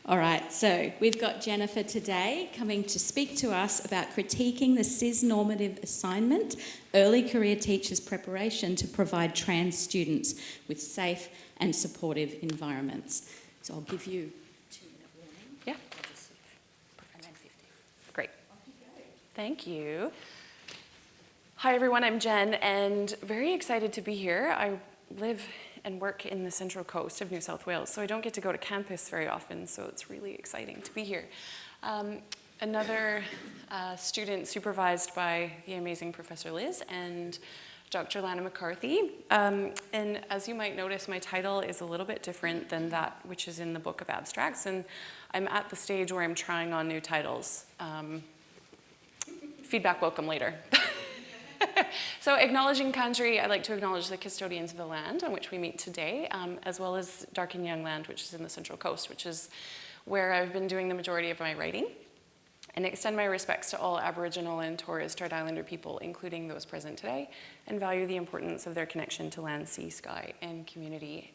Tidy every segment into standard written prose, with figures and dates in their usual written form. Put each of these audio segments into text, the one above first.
All right, so we've got Jennifer today coming to speak to us about critiquing the cisnormative assignment, early career teachers' preparation to provide trans students with safe and supportive environments. So I'll give you 2-minute warning. Yeah. And then 50. Great. Thank you. Hi everyone, I'm Jen and very excited to be here. I live and work in the Central Coast of New South Wales, so I don't get to go to campus very often, so it's really exciting to be here. Another student supervised by the amazing Professor Liz and Dr. Lana McCarthy. And as you might notice, my title is a little bit different than that which is in the Book of Abstracts, and I'm at the stage where I'm trying on new titles. Feedback welcome later. So acknowledging country, I'd like to acknowledge the custodians of the land on which we meet today, as well as Dark and Young land, which is in the Central Coast, which is where I've been doing the majority of my writing, and extend my respects to all Aboriginal and Torres Strait Islander people, including those present today, and value the importance of their connection to land, sea, sky, and community,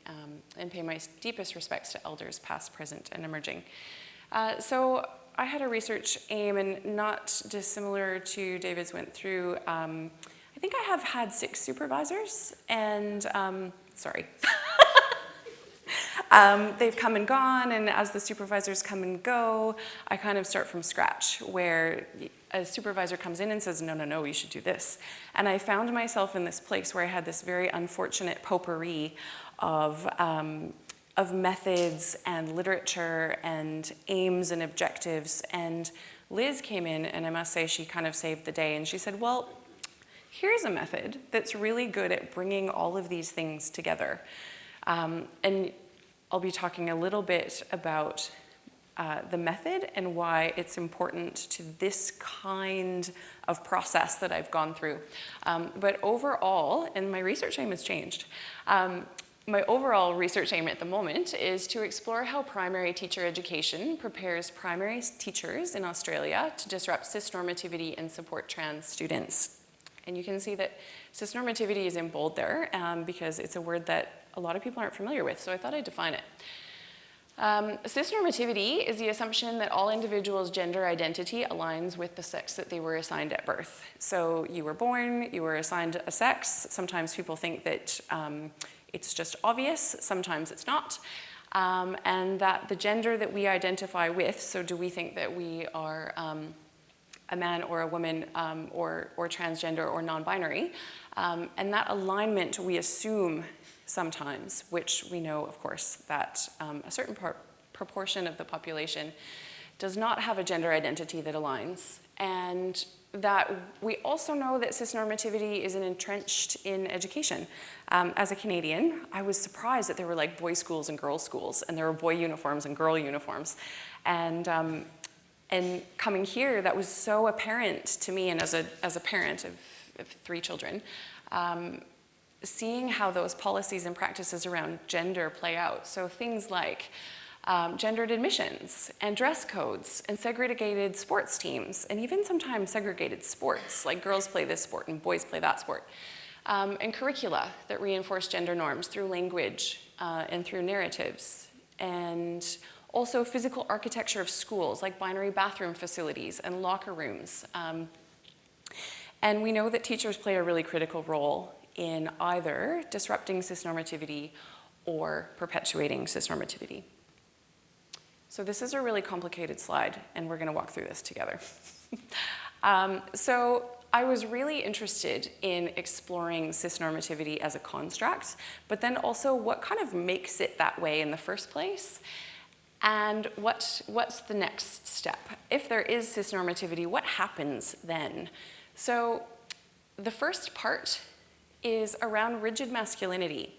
and pay my deepest respects to elders past, present, and emerging. So I had a research aim, and not dissimilar to David's went through, I think I have had 6 supervisors, and sorry. They've come and gone, and as the supervisors come and go, I kind of start from scratch, where a supervisor comes in and says, no, no, no, you should do this. And I found myself in this place where I had this very unfortunate potpourri of methods and literature and aims and objectives. And Liz came in, and I must say she kind of saved the day, and she said, well, here's a method that's really good at bringing all of these things together. And I'll be talking a little bit about the method and why it's important to this kind of process that I've gone through. But overall, and my research aim has changed, my overall research aim at the moment is to explore how primary teacher education prepares primary teachers in Australia to disrupt cisnormativity and support trans students. And you can see that cisnormativity is in bold there because it's a word that a lot of people aren't familiar with, so I thought I'd define it. Cisnormativity is the assumption that all individuals' gender identity aligns with the sex that they were assigned at birth. So you were born, you were assigned a sex. Sometimes people think that it's just obvious, sometimes it's not. And that the gender that we identify with, so do we think that we are a man or a woman or transgender or non-binary, and that alignment we assume sometimes, which we know, of course, that a certain proportion of the population does not have a gender identity that aligns, and that we also know that cisnormativity is entrenched in education. As a Canadian, I was surprised that there were like boys' schools and girls' schools, and there were boy uniforms and girl uniforms. And coming here, that was so apparent to me, and as a parent of 3 children, seeing how those policies and practices around gender play out. So things like gendered admissions and dress codes and segregated sports teams, and even sometimes segregated sports, like girls play this sport and boys play that sport. And curricula that reinforce gender norms through language and through narratives. And also physical architecture of schools, like binary bathroom facilities and locker rooms. And we know that teachers play a really critical role in either disrupting cisnormativity or perpetuating cisnormativity. So this is a really complicated slide, and we're gonna walk through this together. So I was really interested in exploring cisnormativity as a construct, but then also what kind of makes it that way in the first place, and what's the next step? If there is cisnormativity, what happens then? So the first part is around rigid masculinity.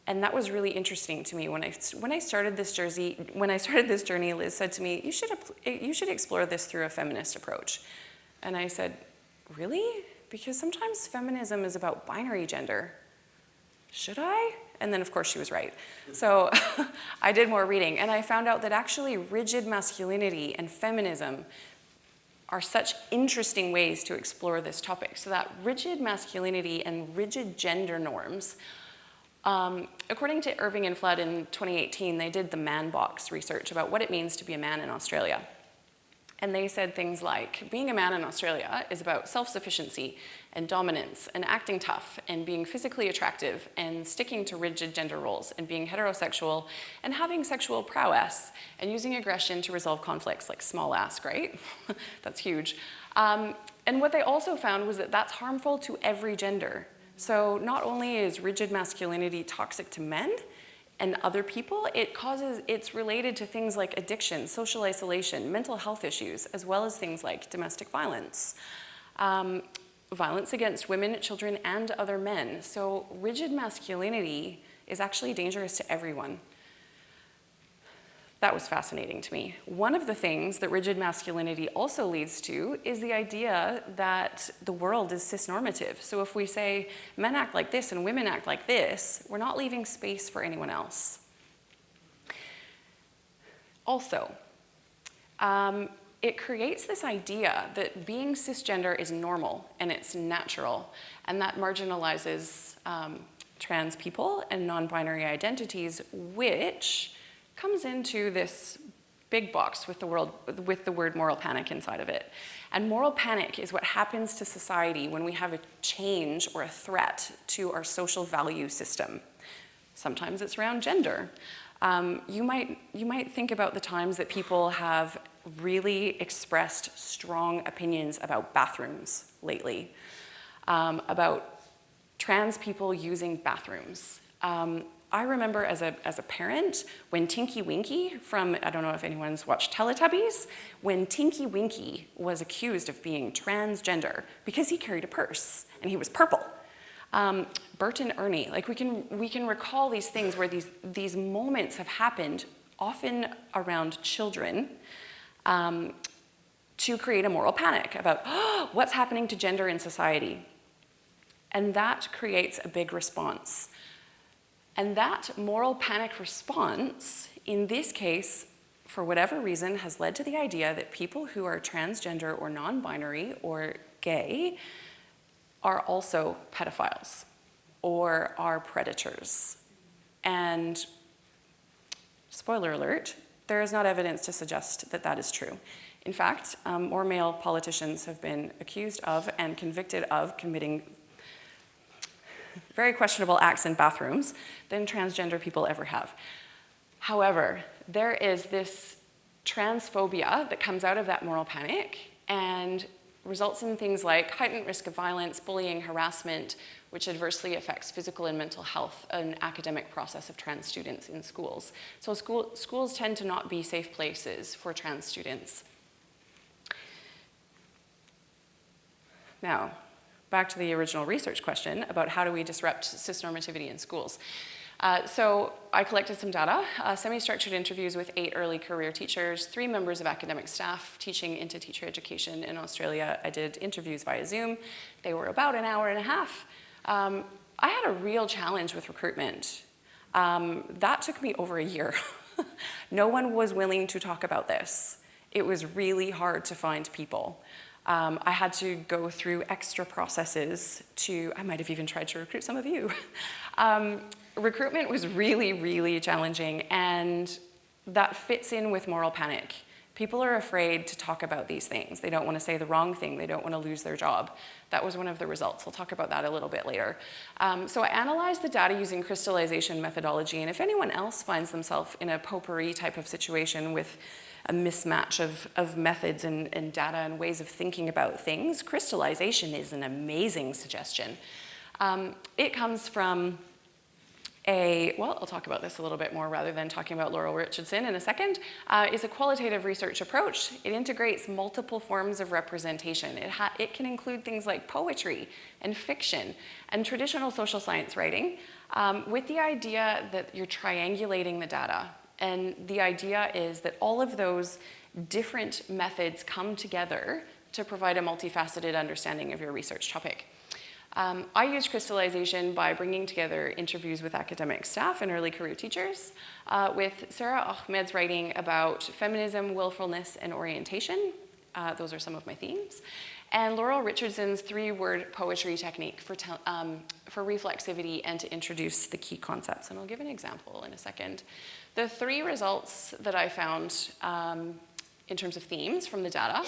And that was really interesting to me. When I started this journey, Liz said to me, you should explore this through a feminist approach. And I said, really? Because sometimes feminism is about binary gender. Should I? And then of course she was right. So I did more reading, and I found out that actually rigid masculinity and feminism are such interesting ways to explore this topic. So that rigid masculinity and rigid gender norms According to Irving and Flood in 2018, they did the man box research about what it means to be a man in Australia. And they said things like, being a man in Australia is about self-sufficiency and dominance and acting tough and being physically attractive and sticking to rigid gender roles and being heterosexual and having sexual prowess and using aggression to resolve conflicts, like small ass, right? That's huge. And what they also found was that that's harmful to every gender. So not only is rigid masculinity toxic to men and other people, it's related to things like addiction, social isolation, mental health issues, as well as things like domestic violence, violence against women, children, and other men. So rigid masculinity is actually dangerous to everyone. That was fascinating to me. One of the things that rigid masculinity also leads to is the idea that the world is cisnormative. So if we say men act like this and women act like this, we're not leaving space for anyone else. Also, it creates this idea that being cisgender is normal and it's natural, and that marginalizes trans people and non-binary identities, which comes into this big box with the word moral panic inside of it. And moral panic is what happens to society when we have a change or a threat to our social value system. Sometimes it's around gender. You might think about the times that people have really expressed strong opinions about bathrooms lately, about trans people using bathrooms. I remember as a parent, when Tinky Winky from, I don't know if anyone's watched Teletubbies, when Tinky Winky was accused of being transgender because he carried a purse and he was purple. Bert and Ernie, like we can recall these things where these moments have happened, often around children, to create a moral panic about what's happening to gender in society. And that creates a big response. And that moral panic response, in this case, for whatever reason, has led to the idea that people who are transgender or non-binary or gay are also pedophiles or are predators. And spoiler alert, there is not evidence to suggest that that is true. In fact, more male politicians have been accused of and convicted of committing very questionable acts in bathrooms than transgender people ever have. However, there is this transphobia that comes out of that moral panic and results in things like heightened risk of violence, bullying, harassment, which adversely affects physical and mental health and academic process of trans students in schools. So schools tend to not be safe places for trans students. Now, back to the original research question about how do we disrupt cisnormativity in schools. So I collected some data, semi-structured interviews with 8 early career teachers, 3 members of academic staff teaching into teacher education in Australia. I did interviews via Zoom. They were about an hour and a half. I had a real challenge with recruitment. That took me over a year. No one was willing to talk about this. It was really hard to find people. I had to go through extra processes I might have even tried to recruit some of you. Recruitment was really, really challenging, and that fits in with moral panic. People are afraid to talk about these things. They don't want to say the wrong thing. They don't want to lose their job. That was one of the results. I'll talk about that a little bit later. So I analyzed the data using crystallization methodology, and if anyone else finds themselves in a potpourri type of situation with a mismatch of methods and data and ways of thinking about things, crystallization is an amazing suggestion. It comes from I'll talk about this a little bit more rather than talking about Laurel Richardson in a second, is a qualitative research approach. It integrates multiple forms of representation. It can include things like poetry and fiction and traditional social science writing with the idea that you're triangulating the data. And the idea is that all of those different methods come together to provide a multifaceted understanding of your research topic. I use crystallization by bringing together interviews with academic staff and early career teachers, with Sarah Ahmed's writing about feminism, willfulness, and orientation. Those are some of my themes. and Laurel Richardson's 3-word poetry technique for reflexivity and to introduce the key concepts. And I'll give an example in a second. The 3 results that I found in terms of themes from the data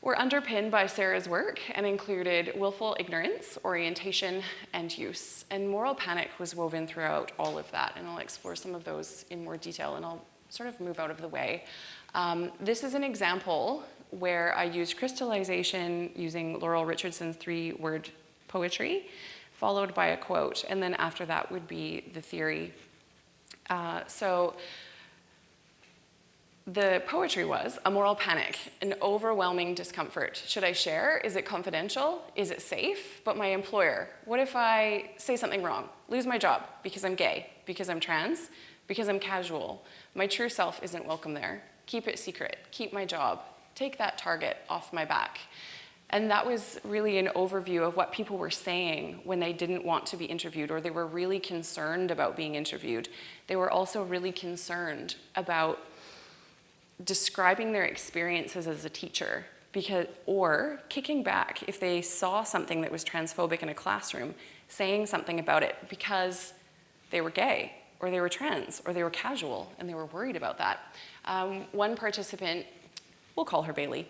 were underpinned by Sarah's work and included willful ignorance, orientation, and use. And moral panic was woven throughout all of that, and I'll explore some of those in more detail, and I'll sort of move out of the way. This is an example where I used crystallization using Laurel Richardson's 3-word poetry, followed by a quote, and then after that would be the theory. So the poetry was a moral panic, an overwhelming discomfort. Should I share? Is it confidential? Is it safe? But my employer, what if I say something wrong? Lose my job because I'm gay, because I'm trans, because I'm casual. My true self isn't welcome there. Keep it secret, keep my job, take that target off my back. And that was really an overview of what people were saying when they didn't want to be interviewed, or they were really concerned about being interviewed. They were also really concerned about describing their experiences as a teacher, or kicking back if they saw something that was transphobic in a classroom, saying something about it because they were gay, or they were trans, or they were casual, and they were worried about that. One participant, we'll call her Bailey,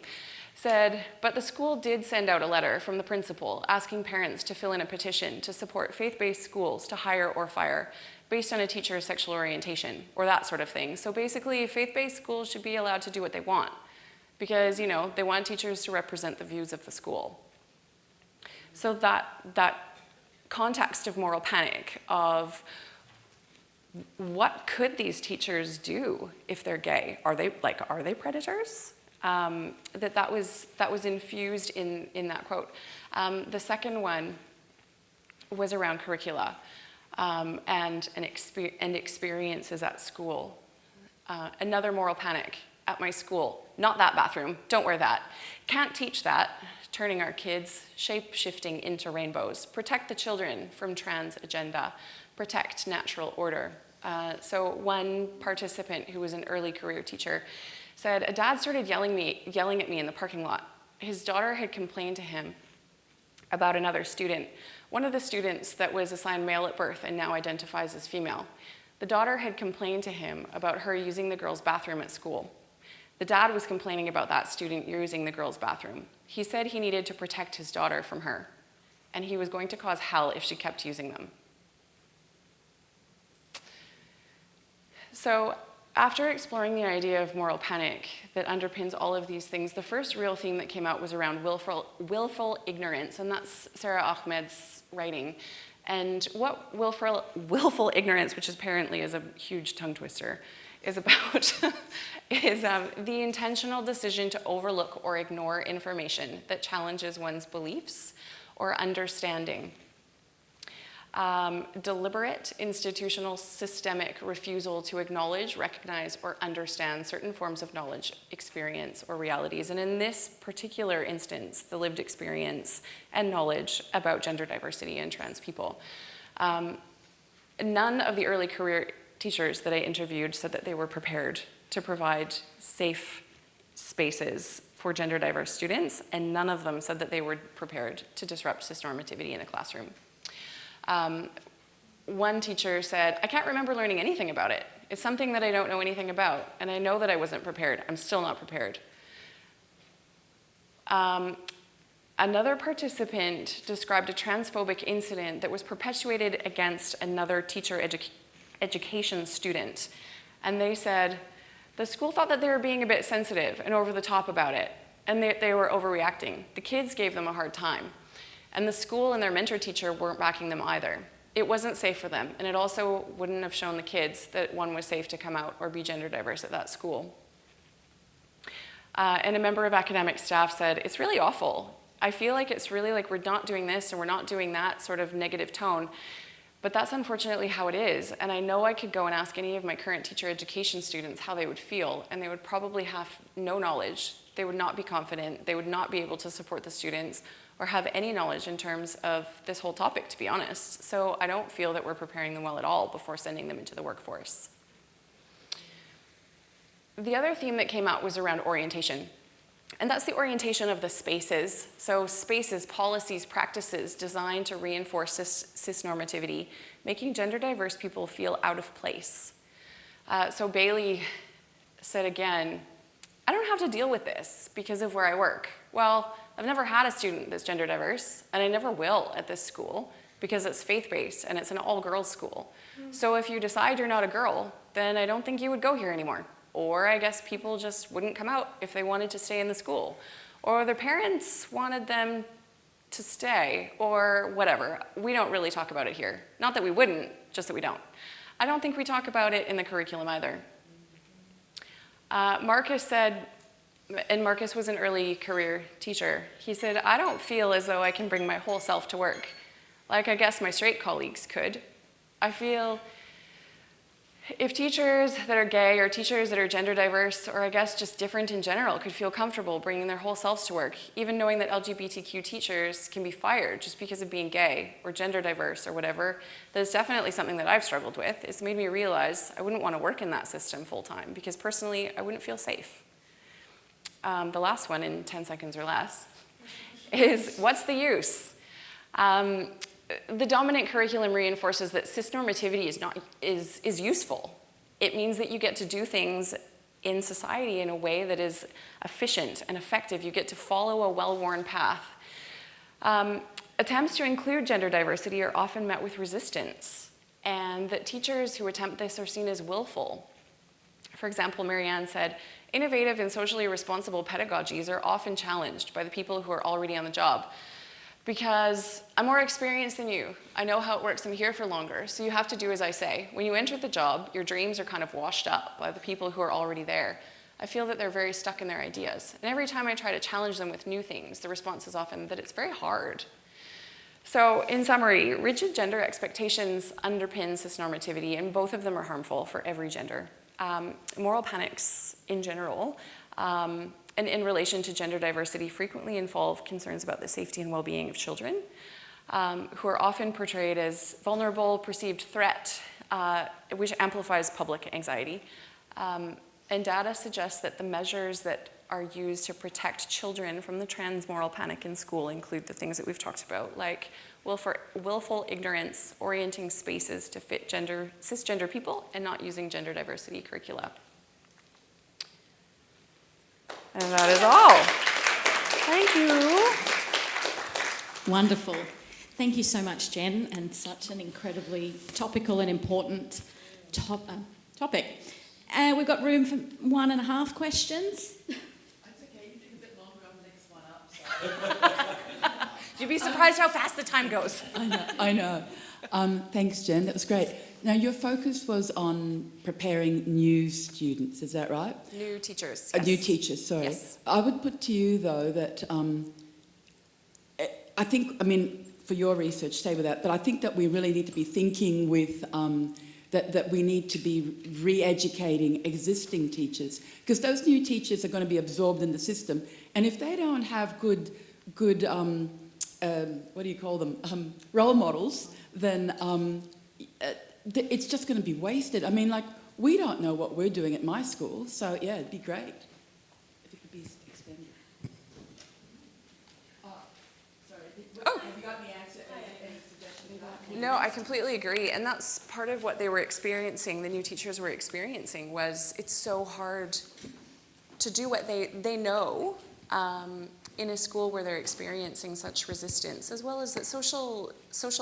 said, but the school did send out a letter from the principal asking parents to fill in a petition to support faith-based schools to hire or fire based on a teacher's sexual orientation, or that sort of thing. So basically, faith-based schools should be allowed to do what they want because, you know, they want teachers to represent the views of the school. So that context of moral panic of what could these teachers do if they're gay? Are they predators? That was infused in that quote. The second one was around curricula and experiences at school. Another moral panic at my school. Not that bathroom, don't wear that. Can't teach that, turning our kids shape-shifting into rainbows. Protect the children from trans agenda. Protect natural order. So one participant who was an early career teacher said, a dad started yelling at me in the parking lot. His daughter had complained to him about another student, one of the students that was assigned male at birth and now identifies as female. The daughter had complained to him about her using the girls' bathroom at school. The dad was complaining about that student using the girls' bathroom. He said he needed to protect his daughter from her, and he was going to cause hell if she kept using them. So after exploring the idea of moral panic that underpins all of these things, the first real theme that came out was around willful ignorance, and that's Sarah Ahmed's writing. And what willful ignorance, which apparently is a huge tongue twister, is about is the intentional decision to overlook or ignore information that challenges one's beliefs or understanding. Deliberate, institutional, systemic refusal to acknowledge, recognize, or understand certain forms of knowledge, experience, or realities. And in this particular instance, the lived experience and knowledge about gender diversity and trans people. None of the early career teachers that I interviewed said that they were prepared to provide safe spaces for gender diverse students, and none of them said that they were prepared to disrupt cisnormativity in the classroom. One teacher said, I can't remember learning anything about it. It's something that I don't know anything about, and I know that I wasn't prepared. I'm still not prepared. Another participant described a transphobic incident that was perpetuated against another teacher education student. And they said, the school thought that they were being a bit sensitive and over the top about it, and they were overreacting. The kids gave them a hard time. And the school and their mentor teacher weren't backing them either. It wasn't safe for them, and it also wouldn't have shown the kids that one was safe to come out or be gender diverse at that school. And a member of academic staff said, it's really awful. I feel like it's really like we're not doing this and we're not doing that sort of negative tone, but that's unfortunately how it is. And I know I could go and ask any of my current teacher education students how they would feel, and they would probably have no knowledge. They would not be confident. They would not be able to support the students or have any knowledge in terms of this whole topic, to be honest. So I don't feel that we're preparing them well at all before sending them into the workforce. The other theme that came out was around orientation. And that's the orientation of the spaces. So spaces, policies, practices designed to reinforce cisnormativity, making gender diverse people feel out of place. So Bailey said again, I don't have to deal with this because of where I work. Well, I've never had a student that's gender diverse, and I never will at this school because it's faith-based and it's an all-girls school. So if you decide you're not a girl, then I don't think you would go here anymore. Or I guess people just wouldn't come out if they wanted to stay in the school. Or their parents wanted them to stay, or whatever. We don't really talk about it here. Not that we wouldn't, just that we don't. I don't think we talk about it in the curriculum either. Marcus said, and Marcus was an early career teacher, he said, I don't feel as though I can bring my whole self to work, like I guess my straight colleagues could. I feel if teachers that are gay or teachers that are gender diverse, or I guess just different in general, could feel comfortable bringing their whole selves to work, even knowing that LGBTQ teachers can be fired just because of being gay or gender diverse or whatever, that is definitely something that I've struggled with. It's made me realize I wouldn't want to work in that system full time because personally I wouldn't feel safe. The last one in 10 seconds or less is what's the use? The dominant curriculum reinforces that cisnormativity is useful. It means that you get to do things in society in a way that is efficient and effective. You get to follow a well-worn path. Attempts to include gender diversity are often met with resistance, and that teachers who attempt this are seen as willful. For example, Marianne said, innovative and socially responsible pedagogies are often challenged by the people who are already on the job. Because I'm more experienced than you. I know how it works, I'm here for longer, so you have to do as I say. When you enter the job, your dreams are kind of washed up by the people who are already there. I feel that they're very stuck in their ideas. And every time I try to challenge them with new things, the response is often that it's very hard. So in summary, rigid gender expectations underpin cisnormativity, and both of them are harmful for every gender. Moral panics in general, and in relation to gender diversity, frequently involve concerns about the safety and well-being of children, who are often portrayed as vulnerable, perceived threat, which amplifies public anxiety. And data suggests that the measures that are used to protect children from the trans moral panic in school include the things that we've talked about, like willful ignorance, orienting spaces to fit cisgender people, and not using gender diversity curricula. And that is all. Thank you. Wonderful. Thank you so much, Jen, and such an incredibly topical and important topic. We've got room for 1.5 questions. That's okay, you take a bit longer on the next one up. So. You'd be surprised how fast the time goes. I know. Thanks, Jen, that was great. Now, your focus was on preparing new students, is that right? New teachers, yes. New teachers, sorry. Yes. I would put to you, though, that I think, for your research, stay with that, but I think that we really need to be thinking with, that we need to be re-educating existing teachers, because those new teachers are going to be absorbed in the system, and if they don't have good what do you call them, role models, then it's just going to be wasted. We don't know what we're doing at my school, so yeah, it'd be great if it could be extended. Sorry. Oh. Have you got any answer? Any suggestion for that? No, I completely agree, and that's part of what they were experiencing, the new teachers were experiencing, was it's so hard to do what they know in a school where they're experiencing such resistance, as well as that social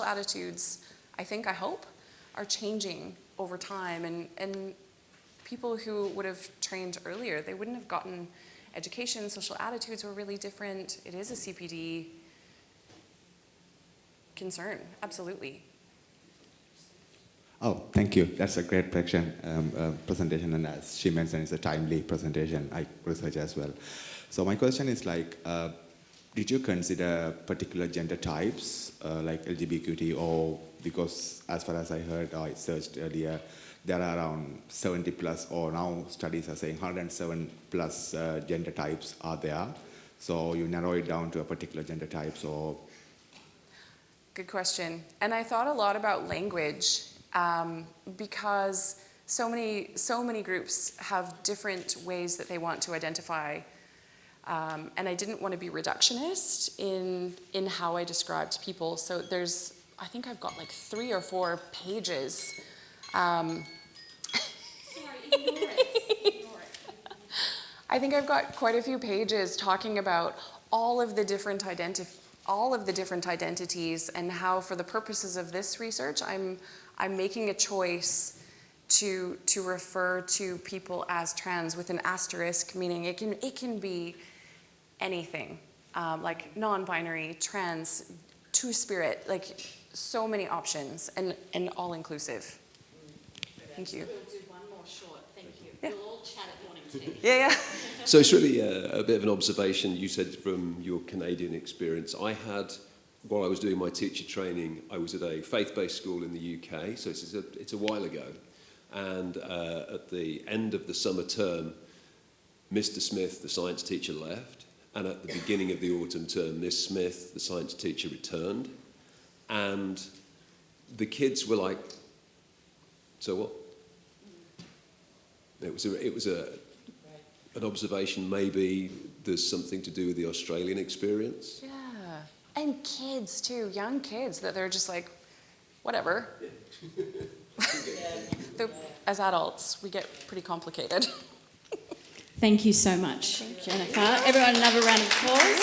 attitudes, I hope, are changing over time, and people who would have trained earlier, they wouldn't have gotten education, social attitudes were really different. It is a CPD concern, absolutely. Oh, thank you. That's a great presentation, and as she mentioned, it's a timely presentation. I research as well. So my question is did you consider particular gender types like LGBTQ, or because as far as I heard, I searched earlier, there are around 70 plus, or now studies are saying 107 plus gender types are there. So you narrow it down to a particular gender type, so. Good question. And I thought a lot about language because so many groups have different ways that they want to identify And I didn't want to be reductionist in how I described people. So I think I've got like 3 or 4 pages. Sorry, ignore it. I think I've got quite a few pages talking about all of the different identities and how, for the purposes of this research, I'm making a choice to refer to people as trans with an asterisk, meaning it can be anything, like non-binary, trans, two-spirit, like so many options and all-inclusive. Thank you. We'll do one more short, thank you. Yeah. We'll all chat at morning tea. Yeah. So it's really a bit of an observation. You said from your Canadian experience. While I was doing my teacher training, I was at a faith-based school in the UK, so it's a while ago. And at the end of the summer term, Mr. Smith, the science teacher, left. And at the beginning of the autumn term, Miss Smith, the science teacher, returned. And the kids were like, so what? It was an observation. Maybe there's something to do with the Australian experience. Yeah. And kids too, young kids, that they're just like, whatever. As adults, we get pretty complicated. Thank you so much, Jennifer. Everyone, another round of applause.